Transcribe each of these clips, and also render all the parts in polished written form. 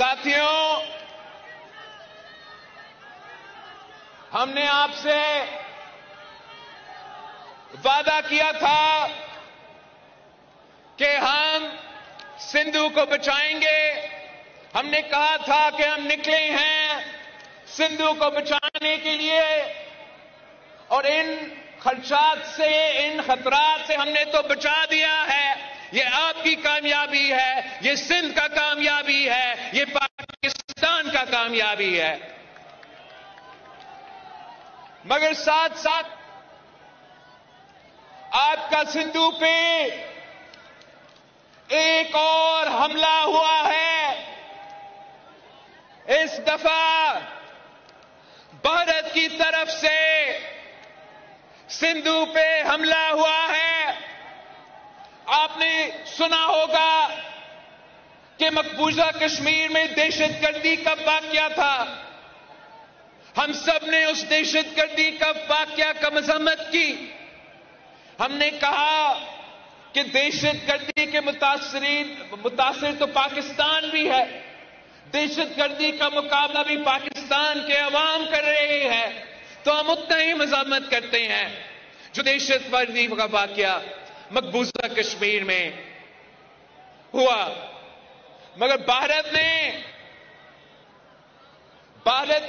साथियों, हमने आपसे वादा किया था कि हम सिंधु को बचाएंगे। हमने कहा था कि हम निकले हैं सिंधु को बचाने के लिए, और इन खदशात से, इन खतरात से हमने तो बचा दिया है। ये आपकी कामयाबी है, ये सिंध का कामयाबी है, ये पाकिस्तान का कामयाबी है। मगर साथ साथ आपका सिंधु पे एक और हमला हुआ है। इस दफा भारत की तरफ से सिंधु पे हमला हुआ है। आपने सुना होगा कि मकबूजा कश्मीर में दहशतगर्दी का वाकया था। हम सब ने उस दहशतगर्दी का वाकया का मजम्मत की। हमने कहा कि दहशतगर्दी के मुतासिर तो पाकिस्तान भी है, दहशतगर्दी का मुकाबला भी पाकिस्तान के अवाम कर रहे हैं, तो हम उतना ही मजम्मत करते हैं जो दहशतगर्दी का वाकया मकबूजा कश्मीर में हुआ। मगर भारत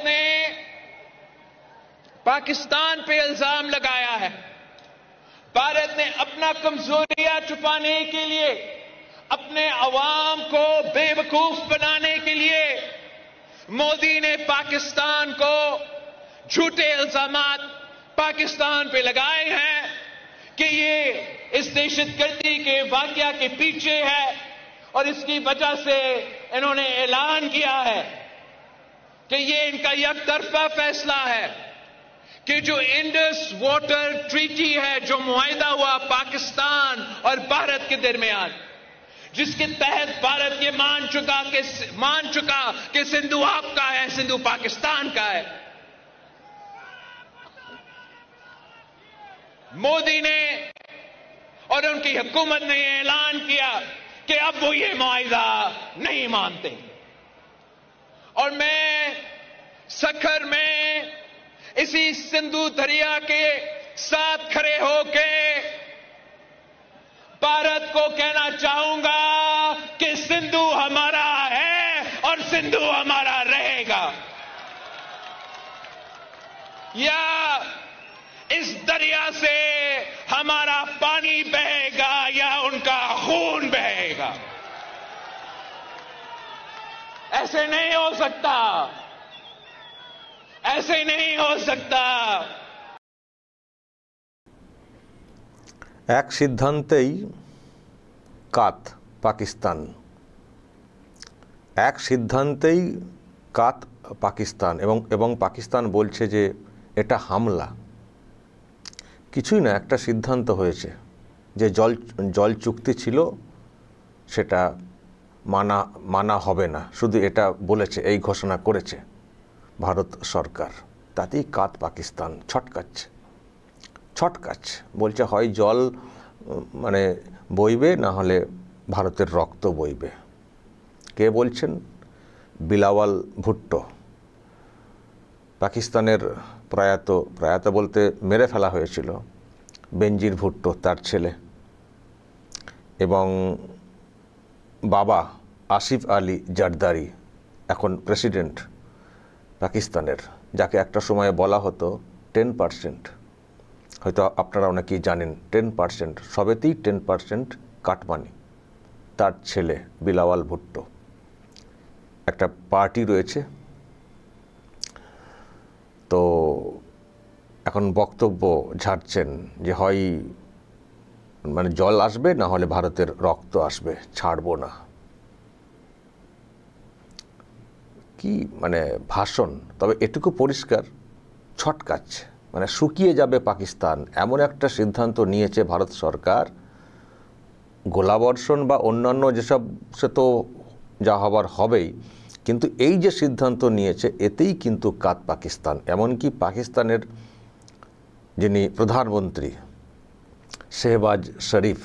ने पाकिस्तान पे इल्जाम लगाया है। भारत ने अपना कमजोरियां छुपाने के लिए, अपने अवाम को बेवकूफ बनाने के लिए मोदी ने पाकिस्तान को झूठे इल्जामात पाकिस्तान पे लगाए हैं कि ये इस दहशतगर्दी के वाकया के पीछे है, और इसकी वजह से इन्होंने ऐलान किया है कि ये इनका एकतरफा फैसला है कि जो इंडस वाटर ट्रीटी है, जो मुआहिदा हुआ पाकिस्तान और भारत के दरमियान, जिसके तहत भारत ये मान चुका कि सिंधु आपका है, सिंधु पाकिस्तान का है। मोदी ने और उनकी हुकूमत ने ऐलान किया कि अब वो ये मुआहिदा नहीं मानते। और मैं सखर में इसी सिंधु दरिया के साथ खड़े होके भारत को कहना चाहूंगा कि सिंधु हमारा है और सिंधु हमारा रहेगा। या इस दरिया से हमारा पानी बहेगा या उनका खून बहेगा। ऐसे नहीं हो सकता, ऐसे नहीं हो सकता। एक सिद्धांतेई कात पाकिस्तान, एक सिद्धांतेई कात पाकिस्तान एवं पाकिस्तान बोलছে যে এটা হামলা। কিছুই না, একটা সিদ্ধান্ত হয়েছে যে জল চুক্তি ছিল সেটা মানা হবে না, শুধু এটা বলেছে, এই ঘোষণা করেছে ভারত সরকার। তাতেই কাত পাকিস্তান ছটকাচ্ছে, বলছে হয় জল মানে বইবে, না হলে ভারতের রক্ত বইবে। কে বলছেন? বিলাওয়াল ভুট্টো, পাকিস্তানের প্রয়াত বলতে মেরে ফেলা হয়েছিল বেনজির ভুট্টো, তার ছেলে, এবং বাবা আসিফ আলী জারদারি, এখন প্রেসিডেন্ট পাকিস্তানের, যাকে একটা সময়ে বলা হতো 10%, হয়তো আপনারা অনেকেই জানেন 10%, সবেতেই 10% কাটমানি, তার ছেলে বিলাওয়াল ভুট্টো। একটা পার্টি রয়েছে, তো এখন বক্তব্য ঝাড়ছেন যে হয় মানে জল আসবে, না হলে ভারতের রক্ত আসবে, ছাড়বো না। কি মানে ভাষণ! তবে এটুকু পরিষ্কার, ছটকাচ্ছে, মানে শুকিয়ে যাবে পাকিস্তান, এমন একটা সিদ্ধান্ত নিয়েছে ভারত সরকার। গোলাবর্ষণ বা অন্যান্য যেসব, সে তো যা হবার হবেই, কিন্তু এই যে সিদ্ধান্ত নিয়েছে এতেই কিন্তু কাত পাকিস্তান। এমনকি পাকিস্তানের যিনি প্রধানমন্ত্রী শেহবাজ শরীফ,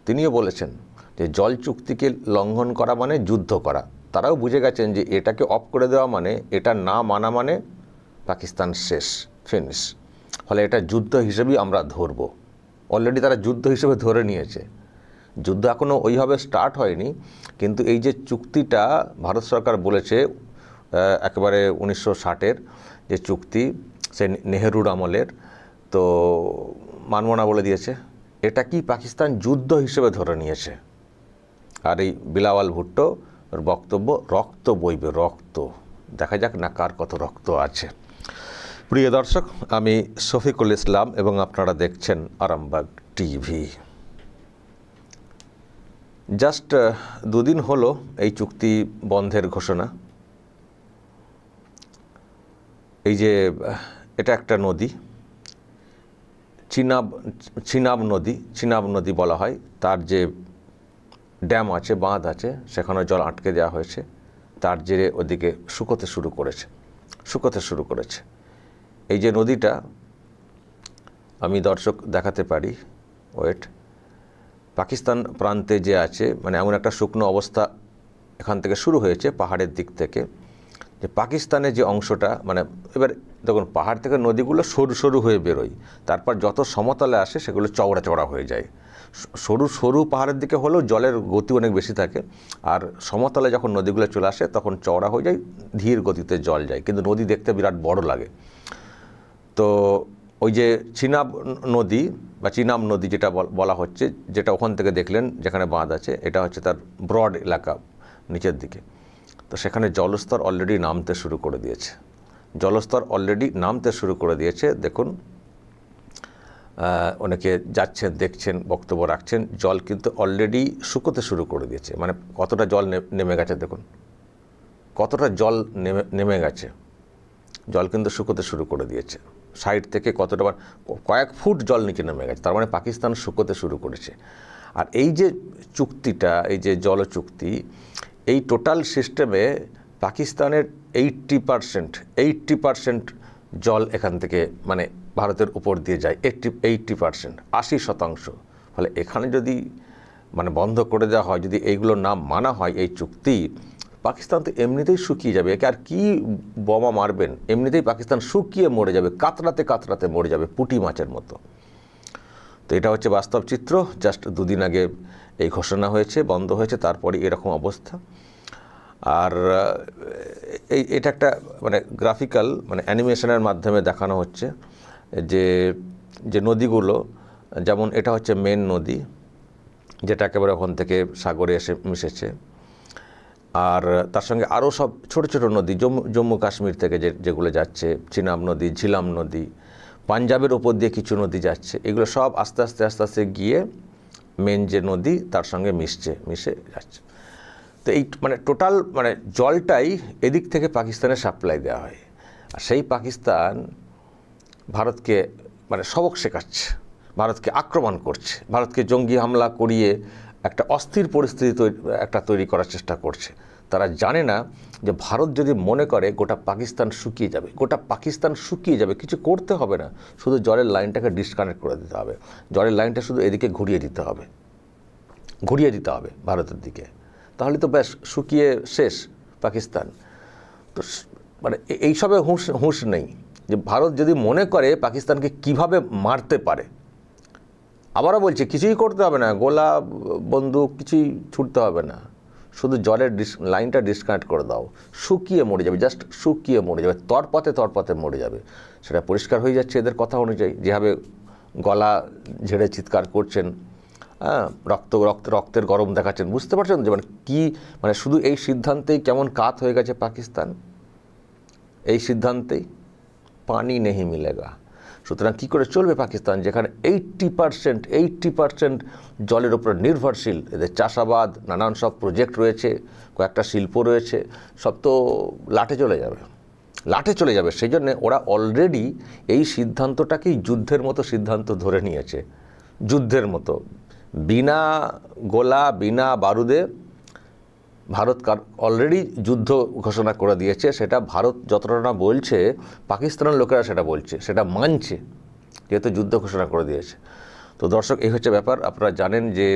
তিনিও বলেছেন যে জল চুক্তিকে লঙ্ঘন করা মানে যুদ্ধ করা। তারাও বুঝে গেছেন যে এটাকে অফ করে দেওয়া মানে, এটা না মানা মানে পাকিস্তান শেষ, ফিনিশ। ফলে এটা যুদ্ধ হিসেবেই আমরা ধরব। অলরেডি তারা যুদ্ধ হিসেবে ধরে নিয়েছে। যুদ্ধ এখনও ওইভাবে স্টার্ট হয়নি, কিন্তু এই যে চুক্তিটা ভারত সরকার বলেছে একেবারে 1960-এর যে চুক্তি, সে নেহেরুর আমলের, তো মানব না বলে দিয়েছে। এটা কি পাকিস্তান যুদ্ধ হিসেবে ধরে নিয়েছে। আর এই বিলাওয়াল ভুট্টো বক্তব্য, রক্ত বইবে, রক্ত। দেখা যাক না কার কত রক্ত আছে। প্রিয় দর্শক, আমি শফিকুল ইসলাম এবং আপনারা দেখছেন আরামবাগ টিভি। জাস্ট 2 দিন হলো এই চুক্তি বন্ধের ঘোষণা। এই যে এটা একটা নদী, চিনাব নদী বলা হয়, তার যে ড্যাম আছে, বাঁধ আছে, সেখানে জল আটকে দেওয়া হয়েছে। তার জেরে ওদিকে শুকোতে শুরু করেছে। এই যে নদীটা আমি দর্শক দেখাতে পারি, ওয়েট, পাকিস্তান প্রান্তে যে আছে, মানে এমন একটা শুকনো অবস্থা এখান থেকে শুরু হয়েছে পাহাড়ের দিক থেকে, যে পাকিস্তানের যে অংশটা, মানে এবার দেখুন পাহাড় থেকে নদীগুলো সরু সরু হয়ে বেরোয়, তারপর যত সমতলে আসে সেগুলো চওড়া চওড়া হয়ে যায়। সরু সরু পাহাড়ের দিকে হলেও জলের গতি অনেক বেশি থাকে, আর সমতলে যখন নদীগুলো চলে আসে তখন চওড়া হয়ে যায়, ধীর গতিতে জল যায়, কিন্তু নদী দেখতে বিরাট বড় লাগে। তো ওই যে চিনাব নদী যেটা বলা হচ্ছে, যেটা ওখান থেকে দেখলেন যেখানে বাঁধ আছে, এটা হচ্ছে তার ব্রড এলাকা নিচের দিকে। তো সেখানে জলস্তর অলরেডি নামতে শুরু করে দিয়েছে। দেখুন অনেকে যাচ্ছেন, দেখছেন, বক্তব্য রাখছেন, জল কিন্তু অলরেডি শুকোতে শুরু করে দিয়েছে। মানে কতটা জল নেমে গেছে, দেখুন কতটা জল নেমে গেছে। জল কিন্তু শুকোতে শুরু করে দিয়েছে, সাইড থেকে কতটা, কয়েক ফুট জল নিচে নেমে গেছে। তার মানে পাকিস্তান শুকোতে শুরু করেছে। আর এই যে চুক্তিটা, এই যে জল চুক্তি, এই টোটাল সিস্টেমে পাকিস্তানের 80% জল এখান থেকে মানে ভারতের উপর দিয়ে যায়, 80%, 80%। ফলে এখানে যদি মানে বন্ধ করে দেওয়া হয়, যদি এইগুলো না মানা হয় এই চুক্তি, পাকিস্তান তো এমনিতেই শুকিয়ে যাবে। একে আর কি বোমা মারবেন, এমনিতেই পাকিস্তান শুকিয়ে মরে যাবে, কাতরাতে মরে যাবে, পুঁটি মাছের মতো। তো এটা হচ্ছে বাস্তব চিত্র। জাস্ট 2 দিন আগে এই ঘোষণা হয়েছে, বন্ধ হয়েছে, তারপরে এরকম অবস্থা। আর এটা একটা মানে গ্রাফিক্যাল, মানে অ্যানিমেশনের মাধ্যমে দেখানো হচ্ছে যে নদীগুলো, যেমন এটা হচ্ছে মেন নদী, যেটা একেবারে ওখান থেকে সাগরে এসে মিশেছে। আর তার সঙ্গে আরও সব ছোট ছোট নদী, জম্মু কাশ্মীর থেকে যেগুলো যাচ্ছে, চিনাব নদী, ঝিলাম নদী, পাঞ্জাবের ওপর দিয়ে কিছু নদী যাচ্ছে, এগুলো সব আস্তে আস্তে গিয়ে মেন যে নদী তার সঙ্গে মিশে যাচ্ছে। তো এই মানে টোটাল মানে জলটাই এদিক থেকে পাকিস্তানে সাপ্লাই দেওয়া হয়। আর সেই পাকিস্তান ভারতকে মানে সবক শেখাচ্ছে, ভারতকে আক্রমণ করছে, ভারতকে জঙ্গি হামলা করিয়ে একটা অস্থির পরিস্থিতি তৈরি করার চেষ্টা করছে। তারা জানে না যে ভারত যদি মনে করে গোটা পাকিস্তান শুকিয়ে যাবে, কিছু করতে হবে না, শুধু জলের লাইনটাকে ডিসকানেক্ট করে দিতে হবে, জলের লাইনটা শুধু এদিকে ঘুরিয়ে দিতে হবে ভারতের দিকে, তাহলে তো ব্যাস শুকিয়ে শেষ পাকিস্তান। তো মানে এইসবে হুঁশ নেই যে ভারত যদি মনে করে পাকিস্তানকে কিভাবে মারতে পারে। আবারও বলছে, কিছুই করতে হবে না, গোলা বন্দুক কিছুই ছুটতে হবে না, শুধু জলের লাইনটা ডিসকানেক্ট করে দাও, শুকিয়ে মরে যাবে, জাস্ট শুকিয়ে মরে যাবে, তরপথে মরে যাবে। সেটা পরিষ্কার হয়ে যাচ্ছে এদের কথা অনুযায়ী, যেভাবে গলা ঝেড়ে চিৎকার করছেন, হ্যাঁ, রক্তের গরম দেখাচ্ছেন, বুঝতে পারছেন যে মানে কী, মানে শুধু এই সিদ্ধান্তেই কেমন কাত হয়ে গেছে পাকিস্তান, এই সিদ্ধান্তেই পানি নেই মিলেগা। সুতরাং কী করে চলবে পাকিস্তান, যেখানে 80% জলের উপর নির্ভরশীল। এদের চাষাবাদ, নানান সব প্রজেক্ট রয়েছে, কয়েকটা শিল্প রয়েছে, সব তো লাটে চলে যাবে। সেই জন্যে ওরা অলরেডি এই সিদ্ধান্তটাকেই যুদ্ধের মতো সিদ্ধান্ত ধরে নিয়েছে, যুদ্ধের মতো, বিনা গোলা বিনা বারুদে ভারত অলরেডি যুদ্ধ ঘোষণা করে দিয়েছে। সেটা ভারত যতটা না বলছে, পাকিস্তানের লোকেরা সেটা বলছে, সেটা মানছে, যেহেতু যুদ্ধ ঘোষণা করে দিয়েছে। তো দর্শক, এই হচ্ছে ব্যাপার। আপনারা জানেন যে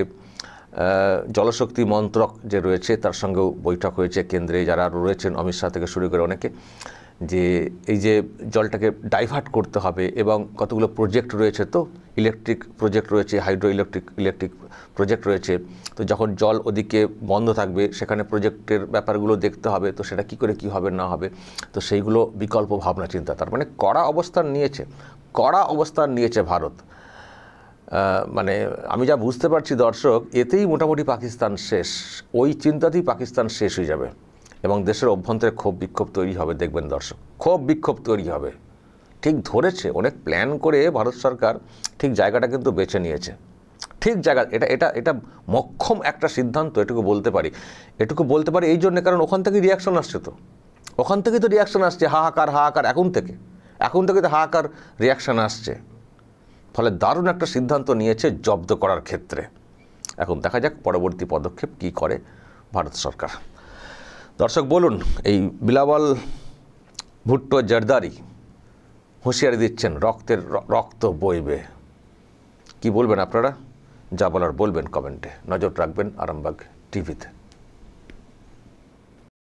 জলশক্তি মন্ত্রক যে রয়েছে তার সঙ্গেও বৈঠক হয়েছে, কেন্দ্রে যারা রয়েছেন অমিত শাহ থেকে শুরু করে অনেকে, যে এই যে জলটাকে ডাইভার্ট করতে হবে এবং কতগুলো প্রজেক্ট রয়েছে, তো ইলেকট্রিক প্রজেক্ট রয়েছে, হাইড্রো ইলেকট্রিক প্রজেক্ট রয়েছে, তো যখন জল ওদিকে বন্ধ থাকবে সেখানে প্রজেক্টের ব্যাপারগুলো দেখতে হবে, তো সেটা কি করে কি হবে না হবে, তো সেইগুলো বিকল্প ভাবনা চিন্তা। তার মানে কড়া অবস্থান নিয়েছে ভারত। মানে আমি যা বুঝতে পারছি দর্শক, এতেই মোটামুটি পাকিস্তান শেষ, ওই চিন্তাতেই পাকিস্তান শেষ হয়ে যাবে এবং দেশের অভ্যন্তরে ক্ষোভ বিক্ষোভ তৈরি হবে। দেখবেন দর্শক, ক্ষোভ বিক্ষোভ তৈরি হবে। ঠিক ধরেছে, অনেক প্ল্যান করে ভারত সরকার ঠিক জায়গাটা কিন্তু বেছে নিয়েছে, ঠিক জায়গা। এটা মক্ষম একটা সিদ্ধান্ত, এটুকু বলতে পারি এই জন্য, কারণ ওখান থেকে রিয়াকশন আসছে, তো ওখান থেকেই তো রিয়াকশন আসছে, হাহাকার এখন থেকে তো হাহাকার রিয়াকশন আসছে। ফলে দারুণ একটা সিদ্ধান্ত নিয়েছে জব্দ করার ক্ষেত্রে। এখন দেখা যাক পরবর্তী পদক্ষেপ কি করে ভারত সরকার। দর্শক বলুন, এই বিলাওয়াল ভুট্টো জরদারি হুঁশিয়ারি দিচ্ছেন, রক্ত বইবে। কি বলবেন আপনারা? যা বলার বলবেন কমেন্টে। নজর রাখবেন আরামবাগ টিভিতে।